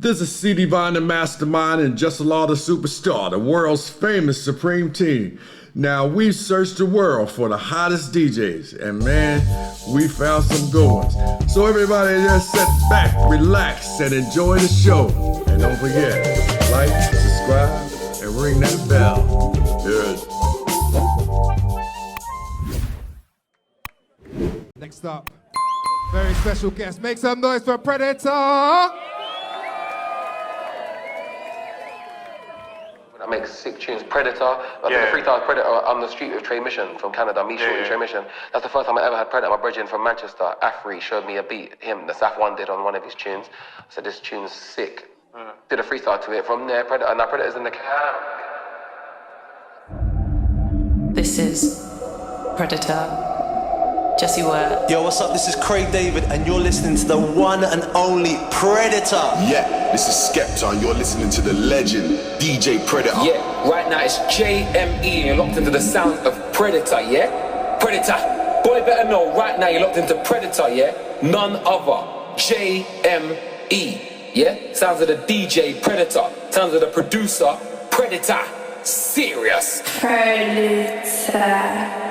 This is C. Divine, the mastermind, and Just Law, the superstar, the world's famous supreme team. Now, we've searched the world for the hottest DJs, and man, we found some good ones. So everybody just sit back, relax, and enjoy the show. And don't forget, like, subscribe, and ring that bell. Good. Next up, very special guest. Make some noise for Preditah! I make sick tunes. Preditah. I did a freestyle Preditah on the street with Trey Mission from Canada. Me showing Trey Mission. That's the first time I ever had Preditah. My brethren from Manchester, Afri, showed me a beat. Him, the Saf One did on one of his tunes. I said, this tune's sick. Did a freestyle to it. From there, Preditah. Now Preditah's in the camp. This is Preditah. Jesse Ware. Yo, what's up? This is Craig David, and you're listening to the one and only Preditah. Yeah, this is Skepta, and you're listening to the legend, DJ Preditah. Yeah, right now it's JME, and you're locked into the sound of Preditah, yeah? Preditah. Boy, better know, right now you're locked into Preditah, yeah? None other. JME, yeah? Sounds of the DJ Preditah. Sounds of the producer Preditah. Serious. Preditah.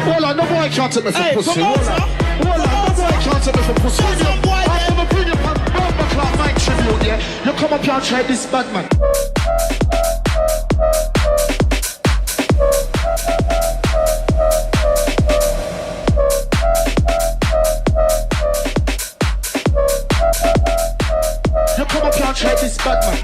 Hold on, no boy can't take me for pussy. Hold on, no boy can't take me for pussy. I'm gonna bring you from Bomber Clock Mike tribute, yeah? You come up here and try this bad man. You come up here and try this bad man.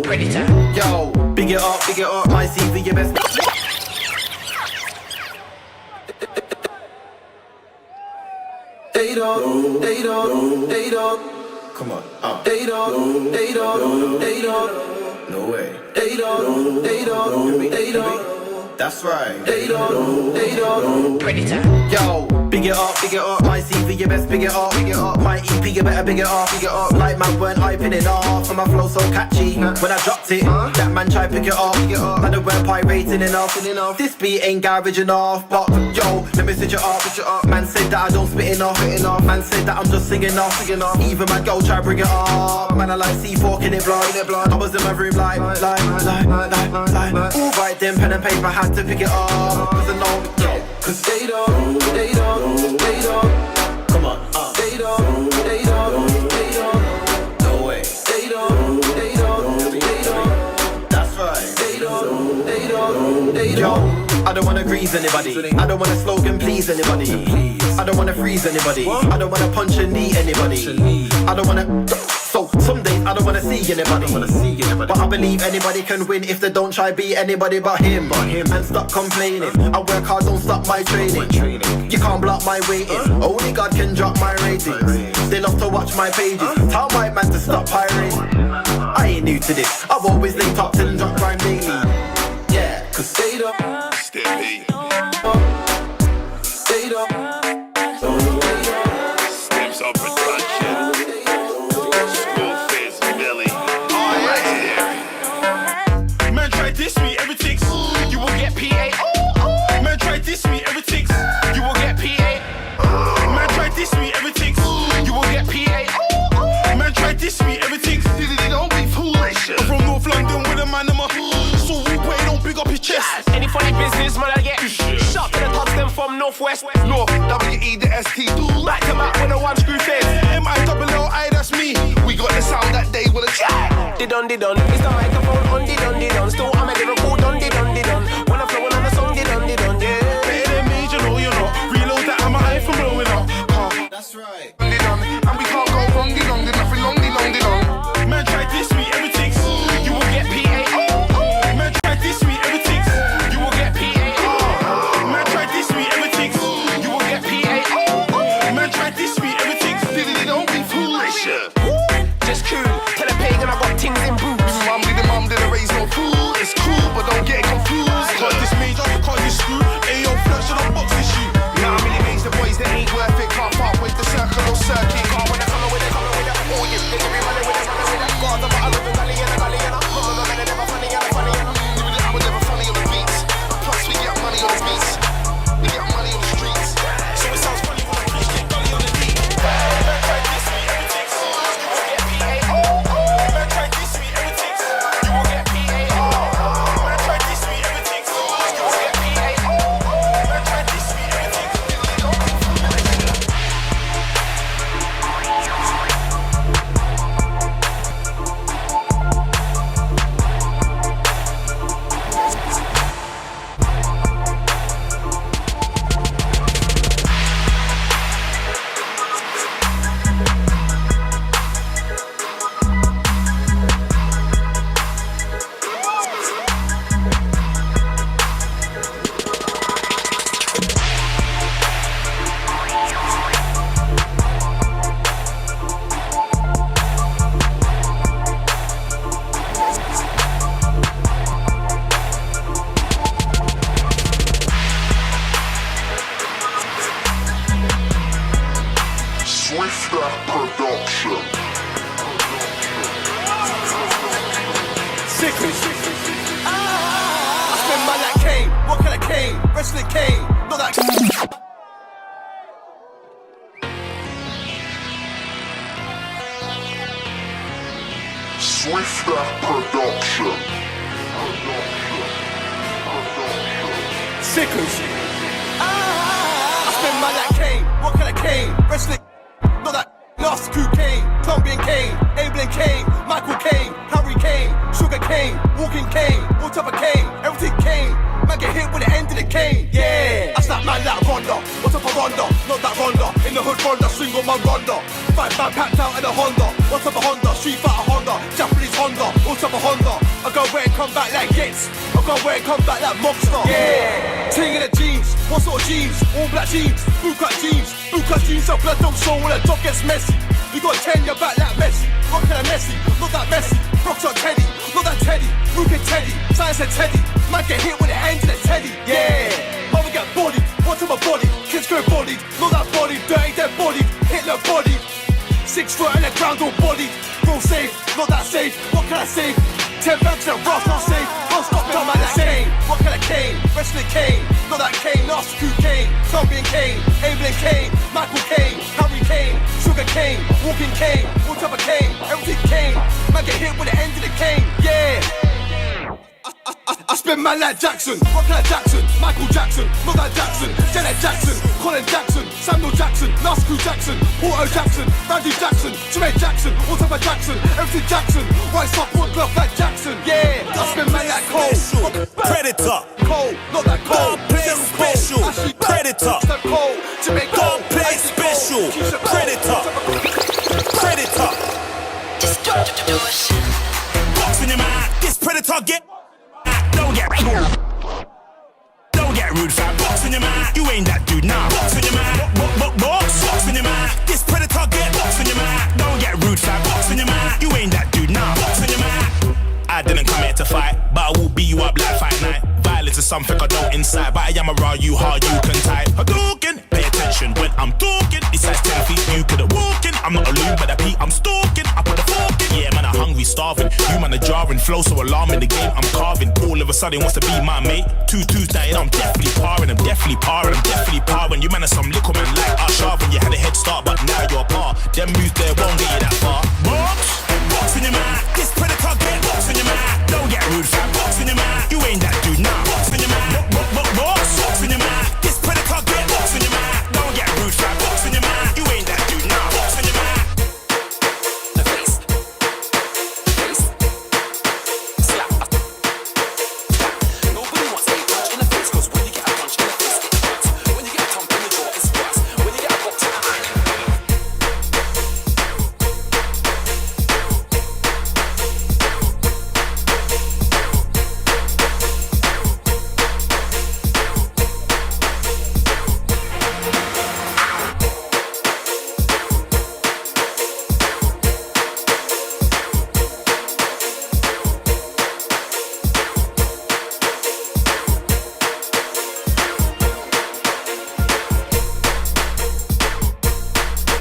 Preditah. Yo, big it up, my CV, your best. They don't. Come on. They don't. No way. They don't. That's right. They don't. Preditah. Yo, big it up, my CV, you best big it up. My EP, you better big it up. Like man weren't hyping it off, and my flow so catchy. When I dropped it, that man tried pick it up. Man, they weren't pirating enough. This beat ain't garage enough, but yo, let me switch it up. Man said that I don't spit enough. Man said that I'm just singing off. Even my girl try bring it up. Man, I like C4 in it blood. I was in my room like. All right then, pen and paper had to pick it up. Cause I know, cause they don't. Come on, they don't. No way. They don't. That's right. They don't. Yo, I don't wanna grease anybody. I don't wanna slogan please anybody. I don't wanna freeze anybody. I don't wanna punch and knee anybody. I don't wanna. So some days I don't wanna see anybody. But I believe anybody can win if they don't try be anybody but him. And stop complaining. I work hard, don't stop my training. You can't block my waiting. Only God can drop my ratings. They love to watch my pages. Tell my man to stop pirating. I ain't new to this. I've always linked up and drop rhyme daily. Yeah, cause they don't. Steady. They don't. Steps up production. School face Billy. Right here. Man try diss me, everything. You will get PA. Man try diss me, everything. You will get PA. Man try diss me, everything. You will get PA. Man try diss me, everything. Don't be foolish. I'm from North London with a man in my. So we way don't big up his chest. Any funny business, man, I get shot to the touch them from Northwest. North, W-E, the S-T. Back to back with a one screw face. M-I-double-L-I, that's me. We got the sound that day with a chat. Didon. It's the microphone on didon. Still, I'm a little cool didon. When I'm flowing on the song, didon, yeah. Better than me, you know you're not. Reload that, I'm a eye from blowing up. That's right. And we can't go wrong, didon. There's nothing long, didon. Man, try diss me, everything. You will get PA. Man, try diss me, everything. You will get PA. Man, try diss me, everything. You will get PA. Man, try diss me, everything. Don't be foolish. Just cool. Tell a pagan I got things in boots. Mum didn't raise no fool. It's cool, but don't get confused. Cause this major, because you screw. Ayo, flash on a box issue. Now I'm really makes the boys that ain't worth it. Can't part with the circle or circuit. Can't when they come with it. Oh, yes, they can be running with it. God, I'm a little gully and a gully and a never funny and a funny and a. I was never funny on the beats. Plus, we get money on the beats. We get money on the streets. So it sounds funny when I preach, get gully on the beat. Man, try diss me, everything. You will get PA. Man, try diss me, everything. You will get PA. Man, try diss me, everything. You will get PA. Man, try diss me, everything. I spend my like Kane. What kind of Kane? Wrestling Kane. Not that. Preditah production. Sickles. I spend my like Kane. What kind of Kane? Wrestling. Not that lost cocaine. Colombian Kane. Abelin Kane. Michael Kane. Harry Kane. Sugar Kane. Walking Kane. All type of Kane. Everything Kane. Man get hit with the end of the cane. Yeah. I snap man like Ronda. What's up a Ronda? Not that Ronda. In the hood Ronda. Swing on my Ronda. 5 man packed out in a Honda. What's up a Honda? Street fighter Honda. Japanese Honda. All type of Honda. I go where and come back like Gits. I go where and come back like Monster. Yeah. Ting in the jeans. What sort of jeans? All black jeans. Bootcut jeans. Bootcut jeans. So blood don't show when the job gets messy. You got 10 your back like Messi. What kind of Messi? Not that Messi. Rocks on Teddy. Not that Teddy. Luke and Teddy. Science and Teddy. Man get hit with the hands in the Teddy. Yeah. Mother get bodied. What's on my body? Kids go bodied. Not that body. Dirty dead body. Hitler body. 6 foot in the ground all bodied. Real safe. Not that safe. What can I say? 10 bags of rough. Not safe. Don't stop me. I'm at that Kane. What kind of Kane? Wrestling Kane. Not that Kane. Nasty Crew Kane. Colombian Kane. Abelin Kane. Michael Kane. Harry Kane. Sugar Kane. Walking Kane. All type of Kane. Everything Kane. Man get hit with the end of the cane. Yeah. I spin man like Jackson. What kind of Jackson? Michael Jackson. Not that Jackson. Janet Jackson. Colin Jackson. Samuel Jackson. Nasty Crew Jackson. Porto Jackson. Randy Jackson. Jermaine Jackson. All type of Jackson. Everything Jackson. White sock, one glove like Jackson. Yeah. I spin man like Cole. Predator. Cole. Not that Cole. Don't play special. Predator. Cole. Jermaine Cole. Don't play special. Predator. Predator. Box in your mouth. This Predator get. Don't get rude, fam. Box in your mouth. You ain't that dude now. Box in your mouth. Box in your mouth. This Predator get. Box in your mouth. Don't get rude, fam. Box in your mouth. You ain't that dude now. Box in your mouth. I didn't come here to fight, but I will beat you up like Fight Night. Violence is something I don't incite, but I am around you hard, you can type. Hadouken, pay attention when I'm talking. This size 10 feet, you couldn't walk in. I'm not a loon, but a Pete, I'm stalking. I put a fork in. Yeah, man, I'm hungry, starving. You man are jarring, flow so alarming. The game I'm carving. All of a sudden wants to be my mate. 2-2's dying, I'm definitely parring. I'm definitely parring. I'm definitely parring. You man are some little man like Arshavin. You had a head start, but now you're a par. Them moves there won't get you that far. Box in your mouth. This Predator get box in your mouth. Don't get rude, fam. Box in your mouth. You ain't that dude now. Box in your mouth. Box in your mouth. This Predator get box in your mouth. Don't get rude, fam. Box in your mouth. You ain't that dude now. Box in your mouth. The face. Slap. Nobody wants a punch in the face, 'cause when you get a punch in the face, it hurts. When you get a thump in the jaw, it's worse. When you get a box in the eye.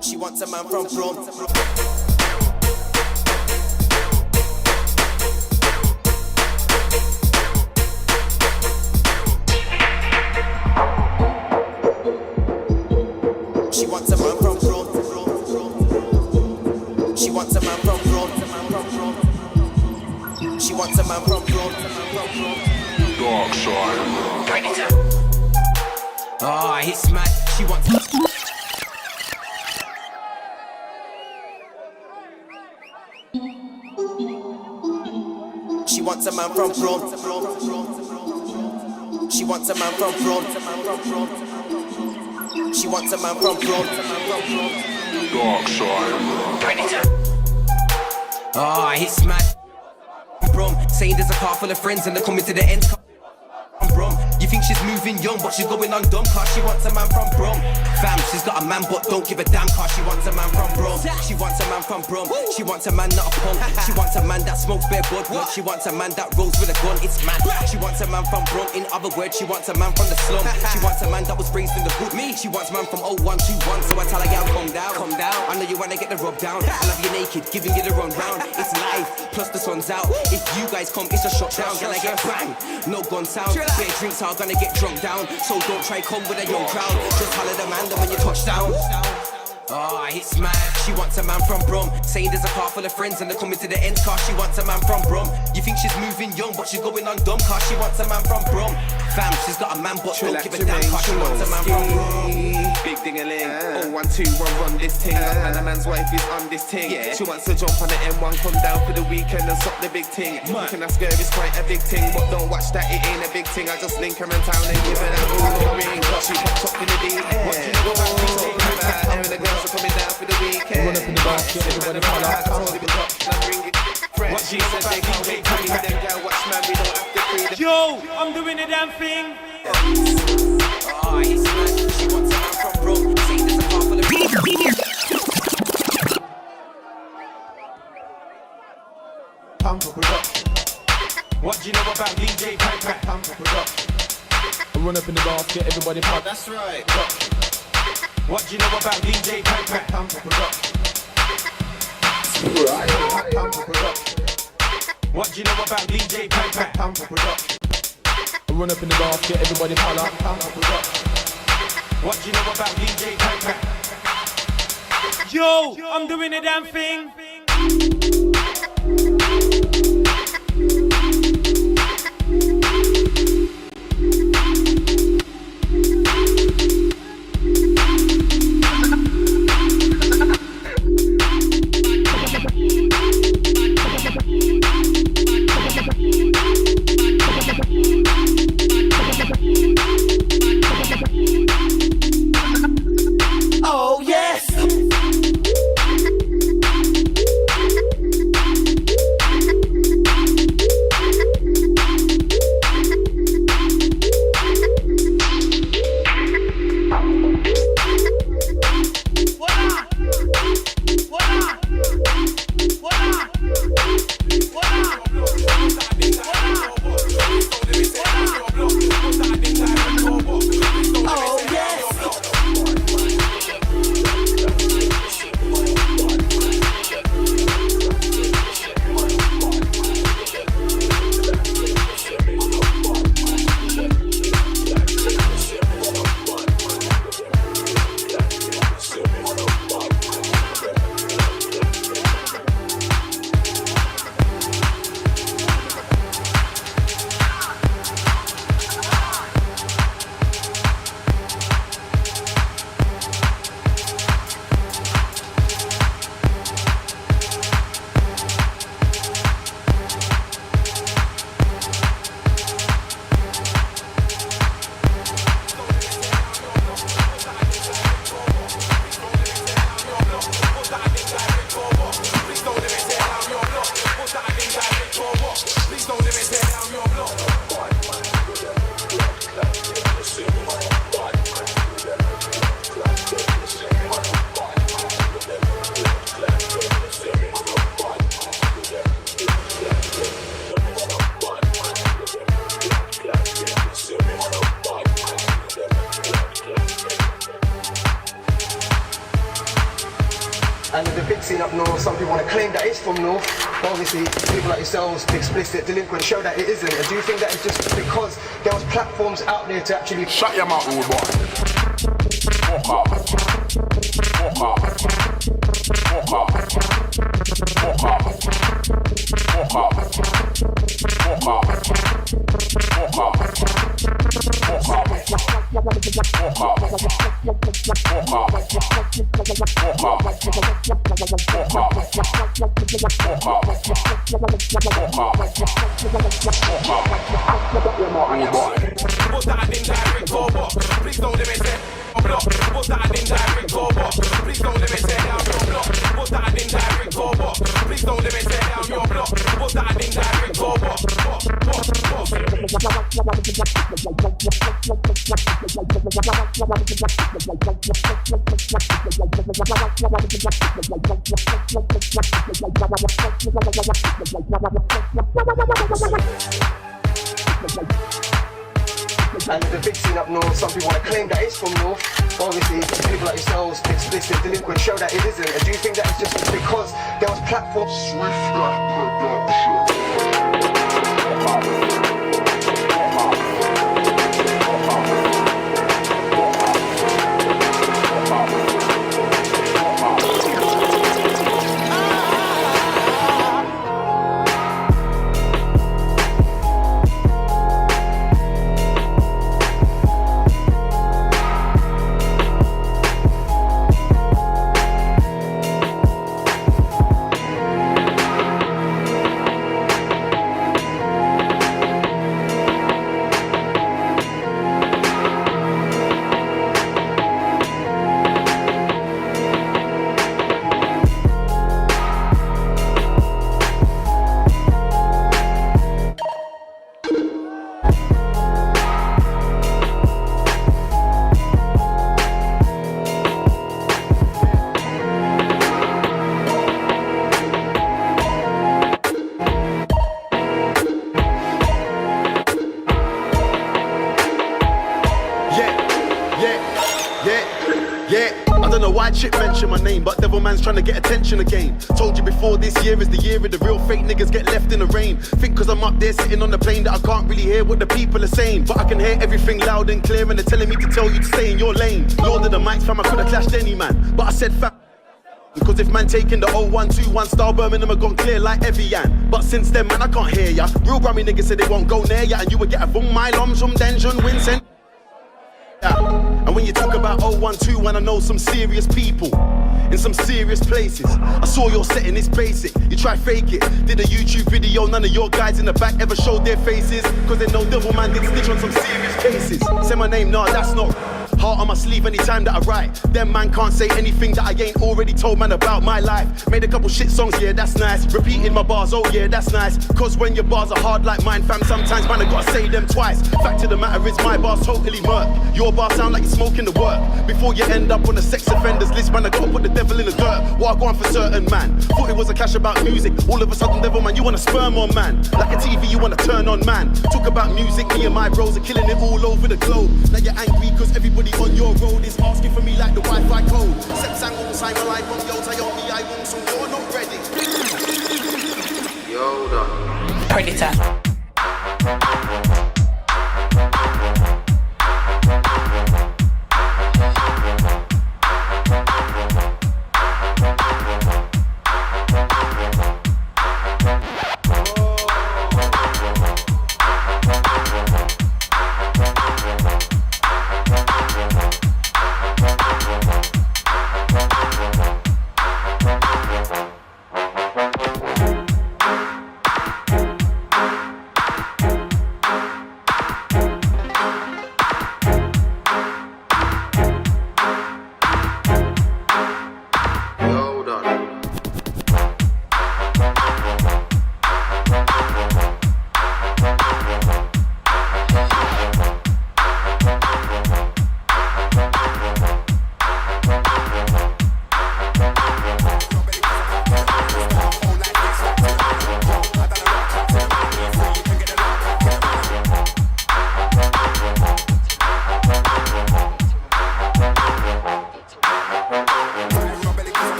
She wants a man from Brom. She wants a man from Brom. She wants a man from Brom. She wants a man from Brom. Dark side. Oh, it's mad. She wants. She wants a man from Brom. She wants a man from Brom. She wants a man from Brom. Dark side. Oh, it's mad. Brom, saying there's a car full of friends and they're coming to the end. Brom, you think she's moving young, but she's going on dumb, cause she wants a man from Brom. Fam, she's got a man, but don't give a damn, cause she wants a man from Brom. She wants a man from Brom. She wants a man, not a punk. She wants a man that smokes bare bud. She wants a man that rolls with a gun. It's mad. She wants a man from Brom. In other words, she wants a man from the slum. She wants a man that was raised in the hood. Me, she wants a man from 0121. So I tell her, yeah, calm down, calm down. I know you wanna get the rub down. I love you naked, giving you the rundown. It's live, plus the sun's out. If you guys come, it's a shot down. Gonna get bang, no gun sound. Bare drinks are gonna get drunk down. So don't try come with a young crowd. Just holler the man when you touch down. It's mad. She wants a man from Brum. Saying there's a car full of friends and they're coming to the end car. She wants a man from Brum. You think she's moving young, but she's going on dumb car. She wants a man from Brum. Fam, she's got a man, but don't give a damn car. She wants a man from Brum. Big ding-a-ling. 0, 1, 2, 1, run this thing. And a man's wife is on this thing. She wants to jump on the M1, come down for the weekend and suck the big thing. Can I scared it's quite a big thing, but don't watch that, it ain't a big thing. I just link her in town and give her that all ring. She pops up in the D. What do you know about me? And the girls are coming down for the weekend. Run up in the basket, everybody fall out. What she said, they can't wait for me. Them girl watch man, we don't have to free them. Yo, I'm doing the damn thing. It's mad. She wants a man from Brum. Saying there's a car full of Pamper production. What do you know about DJ Piper? Pamper production. Run up in the basket, everybody pop. That's right. What do you know about DJ Piper? Pamper production. Pamper production. What do you know about DJ Piper? Pamper production. Run up in the basket, everybody follow. Pamper production. What do you know about DJ Piper? Yo, I'm doing the damn thing. Oh yes! And the big scene up north, some people want to claim that it's from north. But obviously, people like yourselves, explicit, delinquent, show that it isn't. And do you think that it's just because there was platforms out there to actually... Shut your mouth, old boy. Walk off. Walk off. Walk off. Walk off. Walk off. Walk off. Walk off. Walk off. Was that an indirect or what? Please don't let me say block. Was that an indirect or what? Please don't let me say down your block. Was that an indirect or what? Please don't let me say down your block. Was that an indirect or what? And the big scene up north, some people want to claim that it's from north. Obviously, people like yourselves, explicit, delinquent, show that it isn't. And do you think that it's just because there was platforms? fame, but devil man's trying to get attention again. Told you before, this year is the year of the real fake niggas get left in the rain. Think cause I'm up there sitting on the plane that I can't really hear what the people are saying, but I can hear everything loud and clear, and they're telling me to tell you to stay in your lane. Lord of the mics, fam, I could have clashed any man, but I said fam. Because if man taking the 0121 style, Birmingham have gone clear like Evian. But since then, man, I can't hear ya. Real Grammy niggas said they won't go near ya, and you would get a vung my loms from Denjon Vincent. And when you talk about 0121, I know some serious people in some serious places. I saw your setting, it's basic. You try fake it. Did a YouTube video, none of your guys in the back ever showed their faces, cause they know devil man did stitch on some serious cases. Say my name, nah, that's not heart on my sleeve anytime that I write. Them man can't say anything that I ain't already told man about my life. Made a couple shit songs, yeah, that's nice. Repeating my bars, oh yeah, that's nice. Cause when your bars are hard like mine, fam, sometimes man, I gotta say them twice. Fact of the matter is my bars totally murk. Your bars sound like you're smoking the work. Before you end up on the sex offenders list, man, I gotta put the devil in the dirt. What I go on for certain, man. Thought it was a clash about music. All of a sudden, devil man, you wanna sperm on, man. Like a TV, you wanna turn on, man. Talk about music, me and my bros are killing it all over the globe. Now you're angry cause everybody on your road is asking for me like the Wi-Fi code. Sex angle, Simon, I won't, yo, Tayomi, I won't, so you're not ready. Yo, no. Preditah.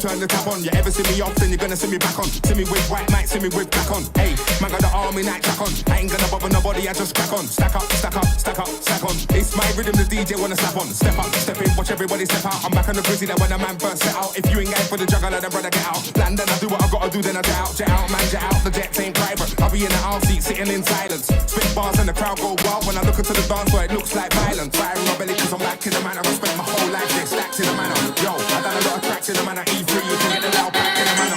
Turn the tap on, you ever see me off, then you're gonna see me back on. See me with white mic, see me with black on. Hey, man got the army night track on. I ain't gonna bother nobody, I just crack on. Stack up, stack up, stack up, stack on. It's my rhythm, the DJ wanna slap on. Step up, step in, watch everybody step out. I'm back on the grizzly that when a man first set out. If you ain't going for the juggler, then brother get out. Land and I do what I gotta do, then I jet out, man, jet out. The jets ain't private. I'll be in the arm seat, sitting in silence. Spit bars and the crowd go wild when I look into the dance where it looks like violence. Fire in my belly cause I'm back in the manner. I spent my whole life there, stacked in the manner. Yo, I done a lot of tracks in the manner. E3, you can get the loud back in the manner.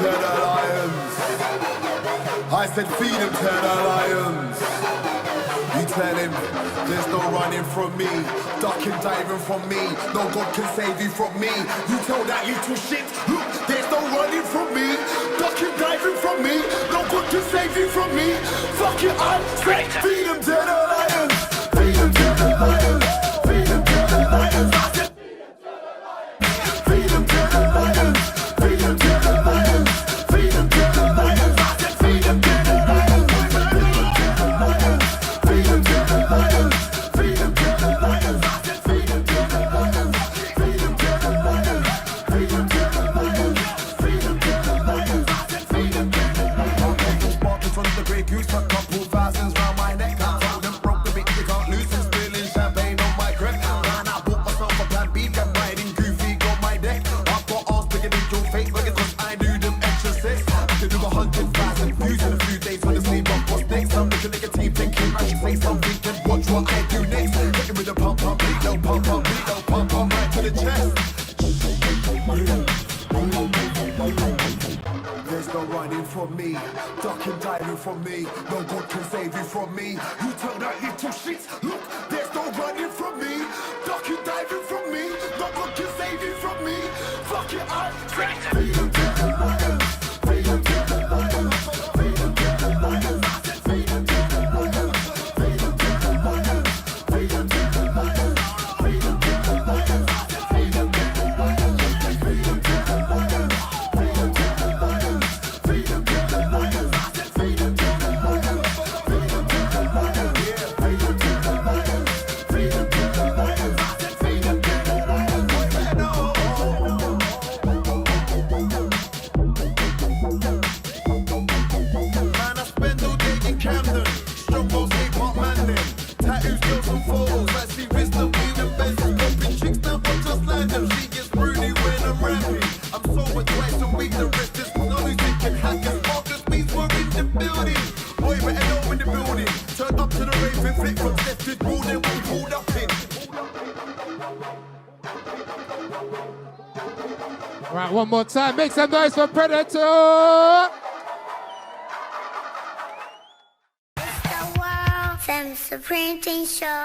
to the lions. I said feed them to the lions. You tell him there's no running from me, ducking, diving from me. No God can save you from me. You tell that little shit, look, there's no running from me, ducking, diving from me. No God can save you from me. Fuck it, I say feed them to the lions. Feed them to the lions. Feed them to the lions. I said feed them to the lions. Feed them to the lions. Feed them to the lions. I said feed them to the lions. Feed them to the lions. Feed them to the lions. I said feed them to the lions. Feed them to the lions. Feed them to the lions. Feed them to the lions. I said feed them to the lions. Sparkles on the grey goose, a couple thousands round my neck. I told them broke the bit, you can't lose them. Spilling champagne on my crep. Man, I bought myself a plan B, I'm riding goofy, got my deck. I've got arms bigger than your face, because I do them extra sex. I could do 100,000 views in a few days, honestly, but what's next? I'm looking at your team thinking I should say something and watch what I do next. Hit with a pump, pump, beat, no pump, pump, beat, no pump, pump, right to the chest. There's no running from me, ducking, diving from me. No God can save you from me. You tell that little shit, look, there's no running from me, ducking, diving from me. No God can save you from me. Fuck it, I say feed them to the lions. Feed them to the lions. Feed them to the lions. I said feed them to the lions. Feed them to the lions. Feed them to the lions. Feed them to the lions. I said feed them to the lions. Feed them to the lions. Feed them to the lions. Feed them to the lions. I said feed them to the lions. Feed them to the lions. Yeah, feed them to the lions. Feed them to the lions. I said feed them to the lions. Man, I spend all day in Camden. Strong most hip-hop man then. Tattoos, girls and photos. I see wisdom, weed and benzes. Popping chicks now, but just like them. She gets broody when I'm rapping. I'm sober twice a week. The rest is knowledge. Thinking hackers, markers, means we're in the building. Boy, better know in the building. Turn up to the rave and flip from left to rule. Then we pulled up in. Right, one more time. Make some noise for Predator. Some Supreme Team Show.